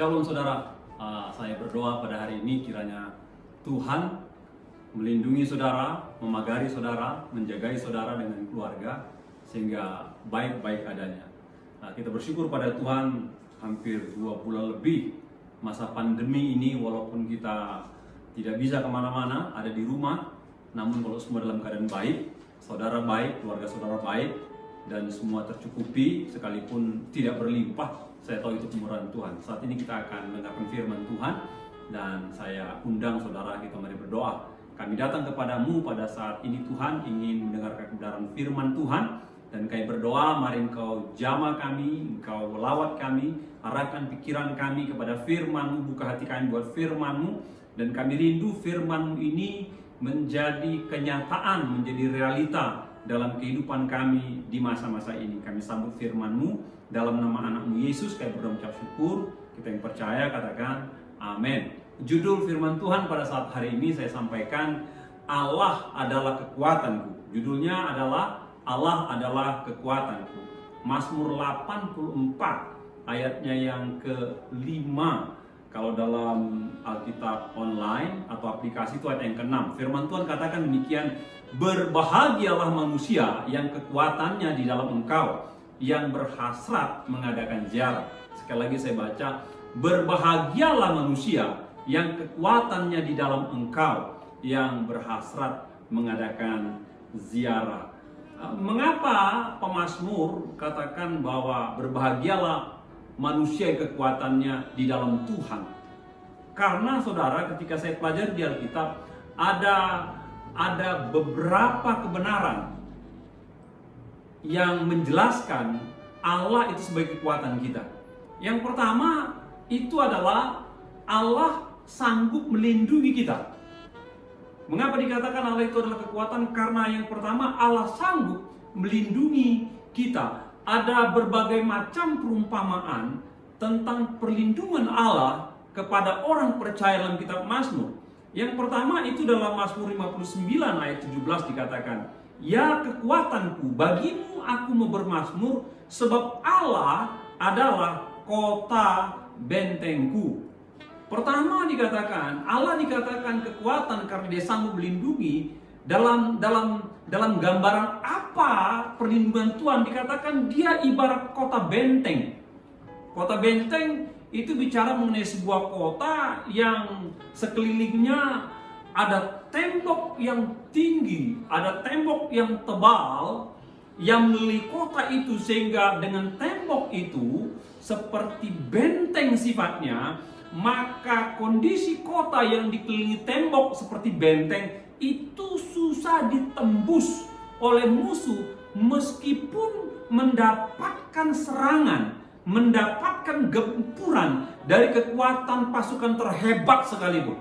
Shalom saudara. Saya berdoa pada hari ini kiranya Tuhan melindungi saudara, memagari saudara, menjagai saudara dengan keluarga sehingga baik-baik adanya. Kita bersyukur pada Tuhan, hampir 2 bulan lebih masa pandemi ini, walaupun kita tidak bisa kemana-mana, ada di rumah, namun kalau semua dalam keadaan baik, saudara baik, keluarga saudara baik, dan semua tercukupi sekalipun tidak berlimpah. Saya tahu itu kemurahan Tuhan. Saat ini kita akan mendengarkan firman Tuhan, dan saya undang saudara, kita mari berdoa. Kami datang kepadamu pada saat ini Tuhan, ingin mendengarkan kebenaran firman Tuhan, dan kami berdoa, mari Engkau jamah kami, Engkau lawat kami, arahkan pikiran kami kepada firman-Mu, buka hati kami buat firman-Mu, dan kami rindu firman-Mu ini menjadi kenyataan, menjadi realita dalam kehidupan kami di masa-masa ini. Kami sambut firman-Mu dalam nama anak-Mu Yesus, kami berdoa mengucap syukur. Kita yang percaya katakan amin. Judul firman Tuhan pada saat hari ini saya sampaikan, Allah adalah kekuatanku. Judulnya adalah Allah adalah kekuatanku. Mazmur 84 ayatnya yang ke-5. Kalau dalam Alkitab online atau aplikasi itu ayat yang ke-6. Firman Tuhan katakan demikian, berbahagialah manusia yang kekuatannya di dalam Engkau, yang berhasrat mengadakan ziarah. Sekali lagi saya baca, berbahagialah manusia yang kekuatannya di dalam Engkau, yang berhasrat mengadakan ziarah. Mengapa pemazmur katakan bahwa berbahagialah manusia yang kekuatannya di dalam Tuhan? Karena saudara, ketika saya pelajari di Alkitab, ada beberapa kebenaran yang menjelaskan Allah itu sebagai kekuatan kita. Yang pertama itu adalah Allah sanggup melindungi kita. Mengapa dikatakan Allah itu adalah kekuatan? Karena yang pertama, Allah sanggup melindungi kita. Ada berbagai macam perumpamaan tentang perlindungan Allah kepada orang percaya dalam kitab Mazmur. Yang pertama itu dalam Mazmur 59 ayat 17 dikatakan, ya kekuatanku, bagimu aku mau bermazmur, sebab Allah adalah kota bentengku. Pertama dikatakan, Allah dikatakan kekuatan karena dia sanggup melindungi. Dalam gambaran apa perlindungan Tuhan? Dikatakan dia ibarat kota benteng. Kota benteng itu bicara mengenai sebuah kota yang sekelilingnya ada tembok yang tinggi, ada tembok yang tebal yang melilit kota itu, sehingga dengan tembok itu seperti benteng sifatnya, maka kondisi kota yang dikelilingi tembok seperti benteng itu susah ditembus oleh musuh meskipun mendapatkan serangan, mendapatkan gempuran dari kekuatan pasukan terhebat sekalipun.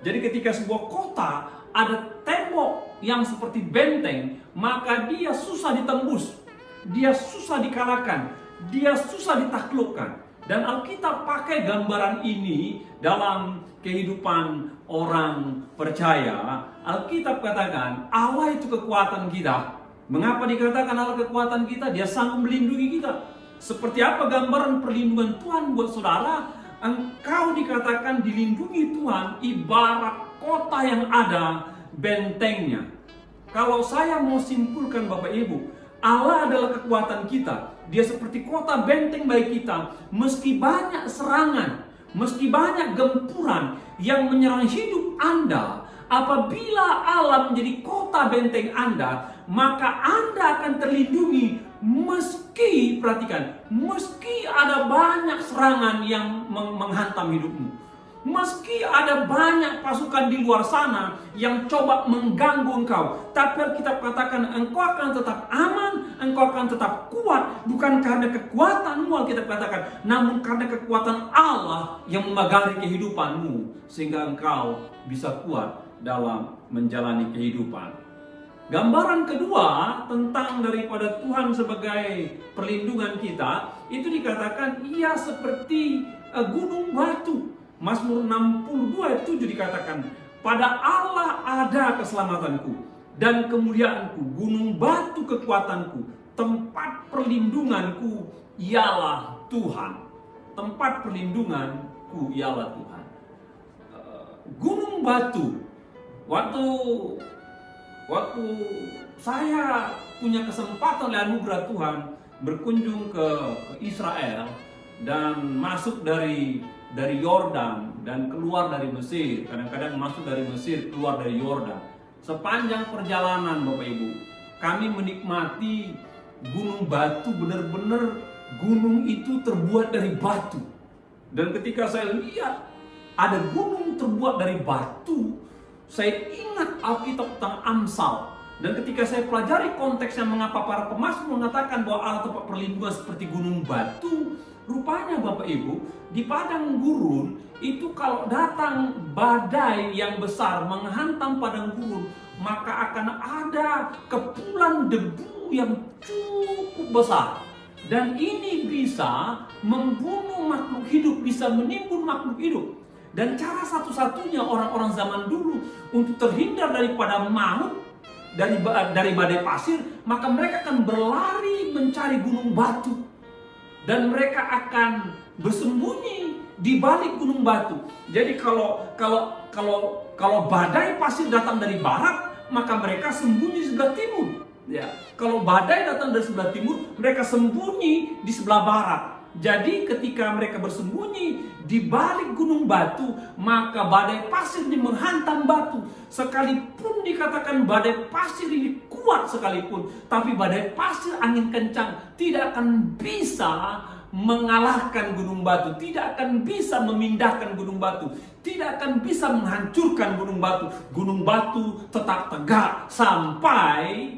Jadi ketika sebuah kota ada tembok yang seperti benteng, maka dia susah ditembus, dia susah dikalahkan, dia susah ditaklukkan. Dan Alkitab pakai gambaran ini dalam kehidupan orang percaya. Alkitab katakan Allah itu kekuatan kita. Mengapa dikatakan Allah kekuatan kita? Dia sanggup melindungi kita. Seperti apa gambaran perlindungan Tuhan buat saudara? Engkau dikatakan dilindungi Tuhan ibarat kota yang ada bentengnya. Kalau saya mau simpulkan Bapak Ibu, Allah adalah kekuatan kita. Dia seperti kota benteng bagi kita. Meski banyak serangan, meski banyak gempuran yang menyerang hidup Anda, apabila Allah menjadi kota benteng Anda, maka Anda akan terlindungi. Meski, perhatikan, meski ada banyak serangan yang menghantam hidupmu, meski ada banyak pasukan di luar sana yang coba mengganggu engkau, tapi kita katakan engkau akan tetap aman, engkau akan tetap kuat, bukan karena kekuatanmu, kita katakan, namun karena kekuatan Allah yang memagari kehidupanmu, sehingga engkau bisa kuat dalam menjalani kehidupan. Gambaran kedua tentang daripada Tuhan sebagai perlindungan kita, itu dikatakan ia seperti gunung batu. Mazmur 62 ayat 7 dikatakan, pada Allah ada keselamatanku dan kemuliaanku, gunung batu kekuatanku, tempat perlindunganku ialah Tuhan. Tempat perlindungan musuhku ialah Tuhan. Gunung batu. Waktu saya punya kesempatan oleh anugerah Tuhan berkunjung ke Israel dan masuk dari Yordan dan keluar dari Mesir, kadang-kadang masuk dari Mesir keluar dari Yordan. Sepanjang perjalanan Bapak Ibu, kami menikmati gunung batu, benar-benar gunung itu terbuat dari batu. Dan ketika saya lihat ada gunung terbuat dari batu, saya ingat Alkitab tentang Amsal. Dan ketika saya pelajari konteksnya mengapa para pemazmur mengatakan bahwa Allah tempat perlindungan seperti gunung batu, rupanya Bapak Ibu, di padang gurun itu kalau datang badai yang besar menghantam padang gurun, maka akan ada kepulan debu yang cukup besar. Dan ini bisa membunuh makhluk hidup, bisa menimbun makhluk hidup. Dan cara satu-satunya orang-orang zaman dulu untuk terhindar daripada maut, dari badai pasir, maka mereka akan berlari mencari gunung batu. Dan mereka akan bersembunyi di balik gunung batu. Jadi kalau badai pasir datang dari barat, maka mereka sembunyi di sebelah timur. Ya, kalau badai datang dari sebelah timur, mereka sembunyi di sebelah barat. Jadi ketika mereka bersembunyi di balik gunung batu, maka badai pasir ini menghantam batu. Sekalipun dikatakan badai pasir ini kuat sekalipun, tapi badai pasir angin kencang tidak akan bisa mengalahkan gunung batu, tidak akan bisa memindahkan gunung batu, tidak akan bisa menghancurkan gunung batu. Gunung batu tetap tegak sampai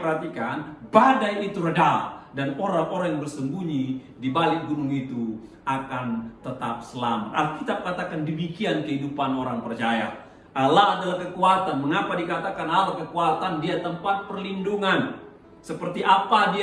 perhatikan badai itu reda. Dan orang-orang yang bersembunyi di balik gunung itu akan tetap selamat. Alkitab katakan demikian kehidupan orang percaya. Allah adalah kekuatan. Mengapa dikatakan Allah kekuatan? Dia tempat perlindungan. Seperti apa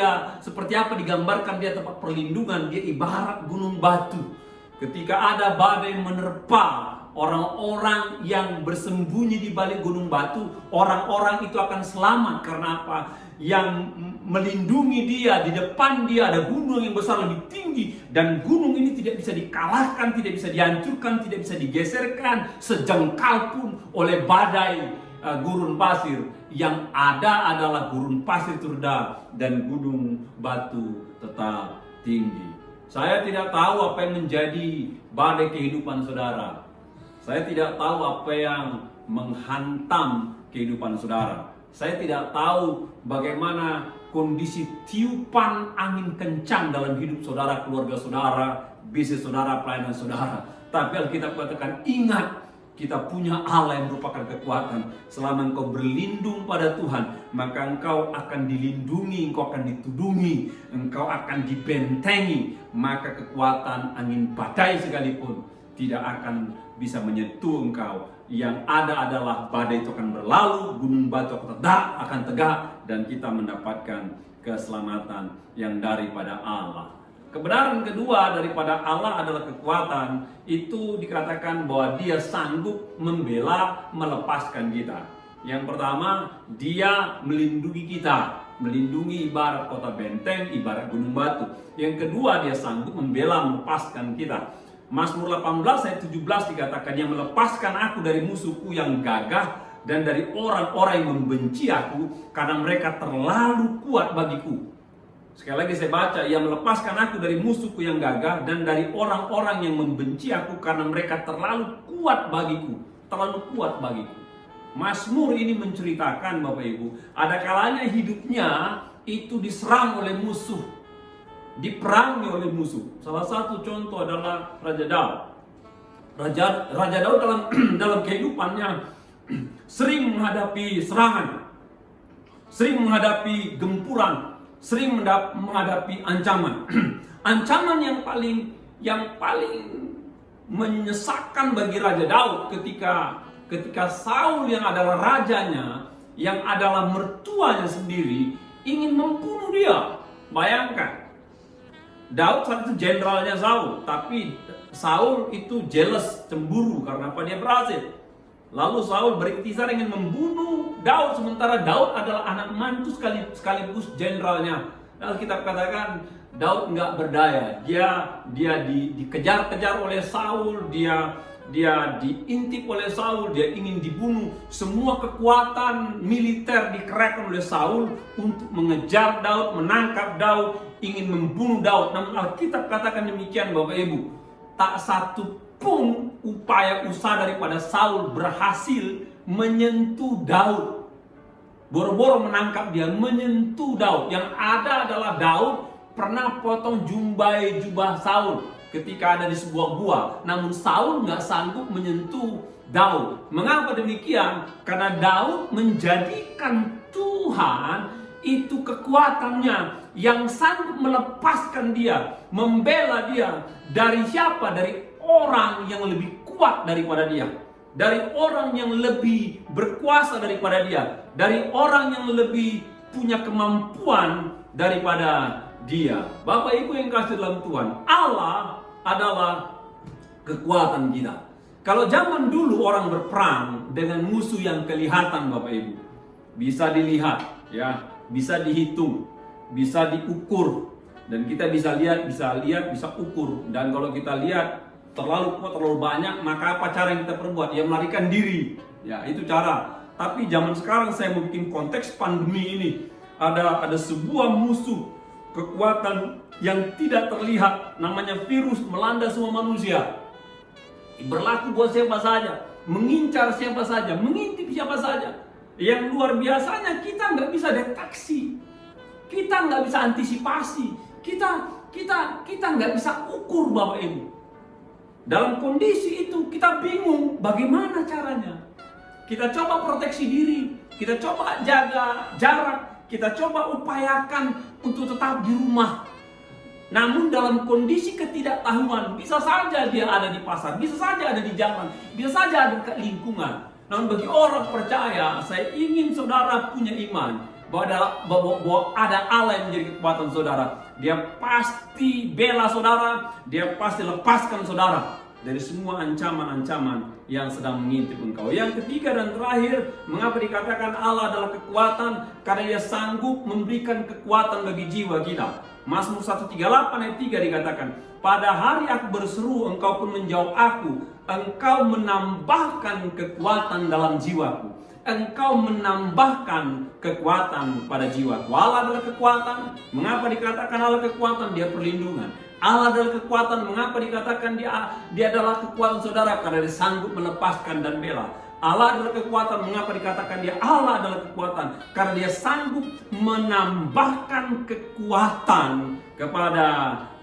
digambarkan dia tempat perlindungan? Dia ibarat gunung batu. Ketika ada badai menerpa orang-orang yang bersembunyi di balik gunung batu, orang-orang itu akan selamat. Karena apa? Yang melindungi dia, di depan dia ada gunung yang besar lebih tinggi, dan gunung ini tidak bisa dikalahkan, tidak bisa dihancurkan, tidak bisa digeserkan sejengkal pun oleh badai gurun pasir. Yang ada adalah gurun pasir reda dan gunung batu tetap tinggi. Saya tidak tahu apa yang menjadi badai kehidupan saudara. Saya tidak tahu apa yang menghantam kehidupan saudara. Saya tidak tahu bagaimana kondisi tiupan angin kencang dalam hidup saudara, keluarga saudara, bisnis saudara, pelayanan saudara. Tapi Alkitab katakan, ingat, kita punya Allah yang merupakan kekuatan. Selama engkau berlindung pada Tuhan, maka engkau akan dilindungi, engkau akan ditudungi, engkau akan dibentengi. Maka kekuatan angin badai sekalipun tidak akan bisa menyentuh engkau. Yang ada adalah badai itu akan berlalu, gunung batu akan tegak, dan kita mendapatkan keselamatan yang daripada Allah. Kebenaran kedua daripada Allah adalah kekuatan. Itu dikatakan bahwa dia sanggup membela, melepaskan kita. Yang pertama, dia melindungi kita. Melindungi ibarat kota benteng, ibarat gunung batu. Yang kedua, dia sanggup membela, melepaskan kita. Mazmur 18 ayat 17 dikatakan, yang melepaskan aku dari musuhku yang gagah dan dari orang-orang yang membenci aku, karena mereka terlalu kuat bagiku. Sekali lagi saya baca, yang melepaskan aku dari musuhku yang gagah dan dari orang-orang yang membenci aku, karena mereka terlalu kuat bagiku. Terlalu kuat bagiku. Mazmur ini menceritakan Bapak Ibu, ada kalanya hidupnya itu diserang oleh musuh, diperangi oleh musuh. Salah satu contoh adalah Raja Daud. Raja Daud dalam kehidupannya sering menghadapi serangan, sering menghadapi gempuran, sering menghadapi ancaman. Ancaman yang paling menyesakkan bagi Raja Daud ketika Saul yang adalah rajanya, yang adalah mertuanya sendiri, ingin membunuh dia. Bayangkan, Daud saat itu jenderalnya Saul, tapi Saul itu jealous, cemburu karena apa? Dia berhasil. Lalu Saul berikhtiar ingin membunuh Daud, sementara Daud adalah anak mantu sekaligus jenderalnya. Lalu kita katakan Daud nggak berdaya. Dia dikejar-kejar oleh Saul, dia diintip oleh Saul, dia ingin dibunuh. Semua kekuatan militer dikerahkan oleh Saul untuk mengejar Daud, menangkap Daud, ingin membunuh Daud. Namun Alkitab katakan demikian, Bapak Ibu, tak satu pun upaya usaha daripada Saul berhasil menyentuh Daud. Boro-boro menangkap dia, menyentuh Daud. Yang ada adalah Daud pernah potong jubah Saul ketika ada di sebuah gua. Namun Saul nggak sanggup menyentuh Daud. Mengapa demikian? Karena Daud menjadikan Tuhan itu kekuatannya yang sanggup melepaskan dia, membela dia dari siapa? Dari orang yang lebih kuat daripada dia, dari orang yang lebih berkuasa daripada dia, dari orang yang lebih punya kemampuan daripada dia. Bapak Ibu yang kasih dalam Tuhan, Allah adalah kekuatan kita. Kalau zaman dulu orang berperang dengan musuh yang kelihatan, Bapak Ibu, bisa dilihat, ya, bisa dihitung, bisa diukur, dan kita bisa lihat, bisa ukur. Dan kalau kita lihat terlalu banyak, maka apa cara yang kita perbuat? Ya, melarikan diri. Ya, itu cara. Tapi zaman sekarang saya mau bikin konteks pandemi ini. Ada sebuah musuh kekuatan yang tidak terlihat, namanya virus, melanda semua manusia. Berlaku buat siapa saja, mengincar siapa saja, mengintip siapa saja. Yang luar biasanya kita nggak bisa deteksi, kita nggak bisa antisipasi, kita nggak bisa ukur, Bapak Ibu. Dalam kondisi itu kita bingung bagaimana caranya. Kita coba proteksi diri, kita coba jaga jarak, kita coba upayakan untuk tetap di rumah. Namun dalam kondisi ketidaktahuan, bisa saja dia ada di pasar, bisa saja ada di jalan, bisa saja ada di lingkungan. Namun bagi orang percaya, saya ingin saudara punya iman bahwa ada Allah yang menjadi kekuatan saudara. Dia pasti bela saudara, dia pasti lepaskan saudara dari semua ancaman-ancaman yang sedang mengintip engkau. Yang ketiga dan terakhir, mengapa dikatakan Allah adalah kekuatan? Karena dia sanggup memberikan kekuatan bagi jiwa kita. Mazmur 138 ayat 3 dikatakan, pada hari aku berseru, engkau pun menjawab aku. Engkau menambahkan kekuatan dalam jiwaku. Engkau menambahkan kekuatan pada jiwaku. Allah adalah kekuatan. Mengapa dikatakan Allah kekuatan? Dia perlindungan. Allah adalah kekuatan. Mengapa dikatakan dia adalah kekuatan saudara? Karena dia sanggup melepaskan dan bela. Allah adalah kekuatan. Mengapa dikatakan dia Allah adalah kekuatan? Karena dia sanggup menambahkan kekuatan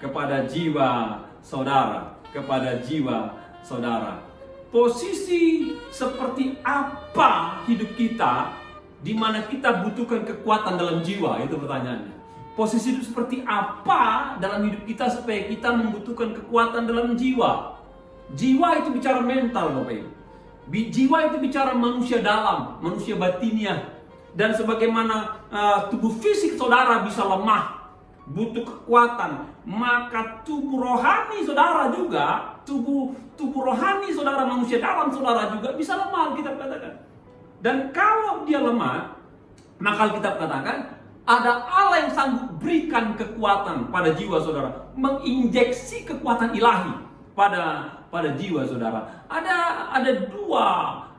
kepada jiwa saudara, kepada jiwa saudara. Posisi seperti apa hidup kita di mana kita butuhkan kekuatan dalam jiwa? Itu pertanyaannya. Posisi hidup seperti apa dalam hidup kita supaya kita membutuhkan kekuatan dalam jiwa? Jiwa itu bicara mental, Bapak Ibu. Jiwa itu bicara manusia dalam, manusia batiniah. Dan sebagaimana tubuh fisik saudara bisa lemah, butuh kekuatan, maka tubuh rohani saudara juga, tubuh rohani saudara, manusia dalam saudara juga bisa lemah, kita katakan. Dan kalau dia lemah, maka kita katakan ada Allah yang sanggup berikan kekuatan pada jiwa saudara, menginjeksi kekuatan ilahi pada jiwa saudara. Ada dua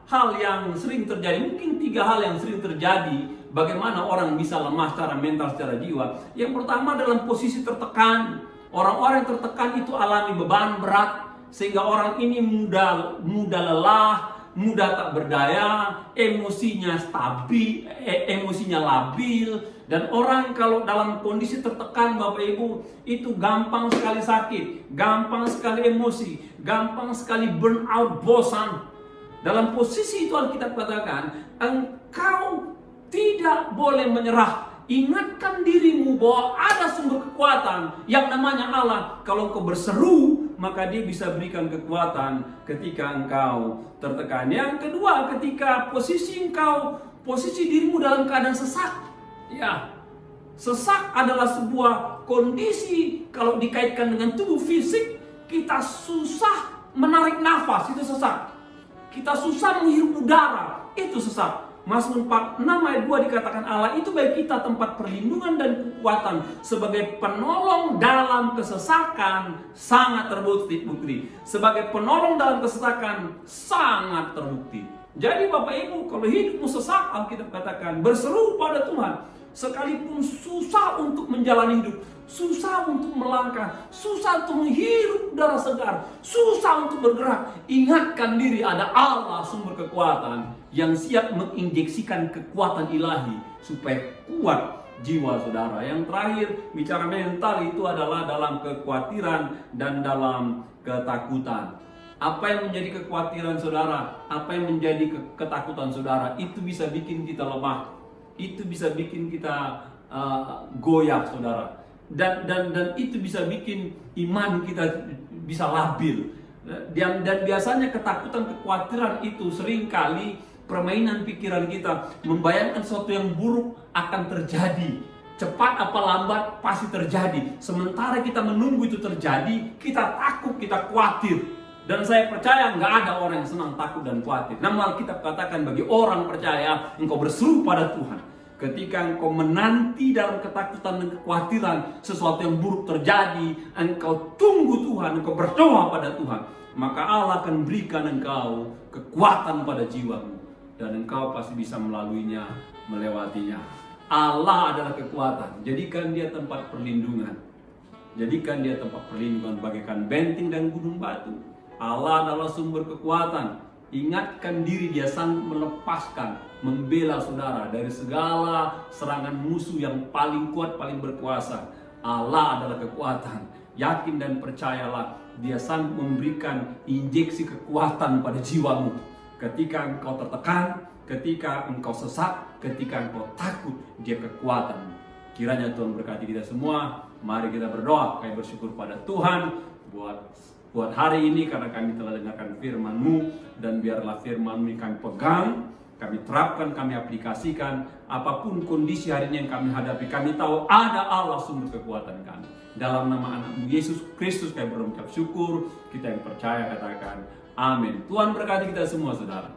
hal yang sering terjadi, mungkin tiga hal yang sering terjadi bagaimana orang bisa lemah secara mental, secara jiwa. Yang pertama, dalam posisi tertekan. Orang-orang yang tertekan itu alami beban berat, sehingga orang ini mudah lelah, mudah tak berdaya, emosinya stabil, emosinya labil. Dan orang kalau dalam kondisi tertekan, Bapak Ibu, itu gampang sekali sakit, gampang sekali emosi, gampang sekali burnout, bosan. Dalam posisi itu Alkitab katakan, engkau tidak boleh menyerah. Ingatkan dirimu bahwa ada sumber kekuatan yang namanya Allah. Kalau engkau berseru, maka dia bisa berikan kekuatan ketika engkau tertekan. Yang kedua, ketika posisi dirimu dalam keadaan sesak. Ya, sesak adalah sebuah kondisi, kalau dikaitkan dengan tubuh fisik, kita susah menarik nafas, itu sesak. Kita susah menghirup udara, itu sesak. Mazmur 46 ayat 2 dikatakan Allah itu bagi kita tempat perlindungan dan kekuatan, sebagai penolong dalam kesesakan sangat terbukti. Sebagai penolong dalam kesesakan sangat terbukti. Jadi Bapak Ibu, kalau hidupmu sesak, Alkitab katakan berseru pada Tuhan. Sekalipun susah untuk menjalani hidup, susah untuk melangkah, susah untuk menghirup udara segar, susah untuk bergerak, ingatkan diri ada Allah sumber kekuatan yang siap menginjeksikan kekuatan ilahi supaya kuat jiwa saudara. Yang terakhir, bicara mental itu adalah dalam kekhawatiran dan dalam ketakutan. Apa yang menjadi kekhawatiran saudara, apa yang menjadi ketakutan saudara, itu bisa bikin kita lemah, itu bisa bikin kita goyah saudara, dan itu bisa bikin iman kita bisa labil. Dan biasanya ketakutan, kekhawatiran itu seringkali permainan pikiran kita, membayangkan sesuatu yang buruk akan terjadi, cepat apa lambat pasti terjadi. Sementara kita menunggu itu terjadi, kita takut, kita khawatir. Dan saya percaya nggak ada orang yang senang takut dan khawatir. Namun Alkitab katakan bagi orang percaya, engkau berseru pada Tuhan. Ketika engkau menanti dalam ketakutan dan kekhawatiran sesuatu yang buruk terjadi, engkau tunggu Tuhan, engkau berdoa pada Tuhan, maka Allah akan berikan engkau kekuatan pada jiwamu. Dan engkau pasti bisa melaluinya, melewatinya. Allah adalah kekuatan. Jadikan dia tempat perlindungan. Jadikan dia tempat perlindungan bagaikan benteng dan gunung batu. Allah adalah sumber kekuatan. Ingatkan diri, dia sanggup melepaskan, membela saudara dari segala serangan musuh yang paling kuat, paling berkuasa. Allah adalah kekuatan. Yakin dan percayalah, dia sanggup memberikan injeksi kekuatan pada jiwamu. Ketika engkau tertekan, ketika engkau sesak, ketika engkau takut, dia kekuatan. Kiranya Tuhan berkati kita semua. Mari kita berdoa, kami bersyukur pada Tuhan buat hari ini karena kami telah dengarkan firman-Mu, dan biarlah firman-Mu yang kami pegang, kami terapkan, kami aplikasikan. Apapun kondisi hari ini yang kami hadapi, kami tahu ada Allah sumber kekuatan kami. Dalam nama anak-Mu Yesus Kristus kami berucap syukur. Kita yang percaya katakan amin. Tuhan berkati kita semua saudara.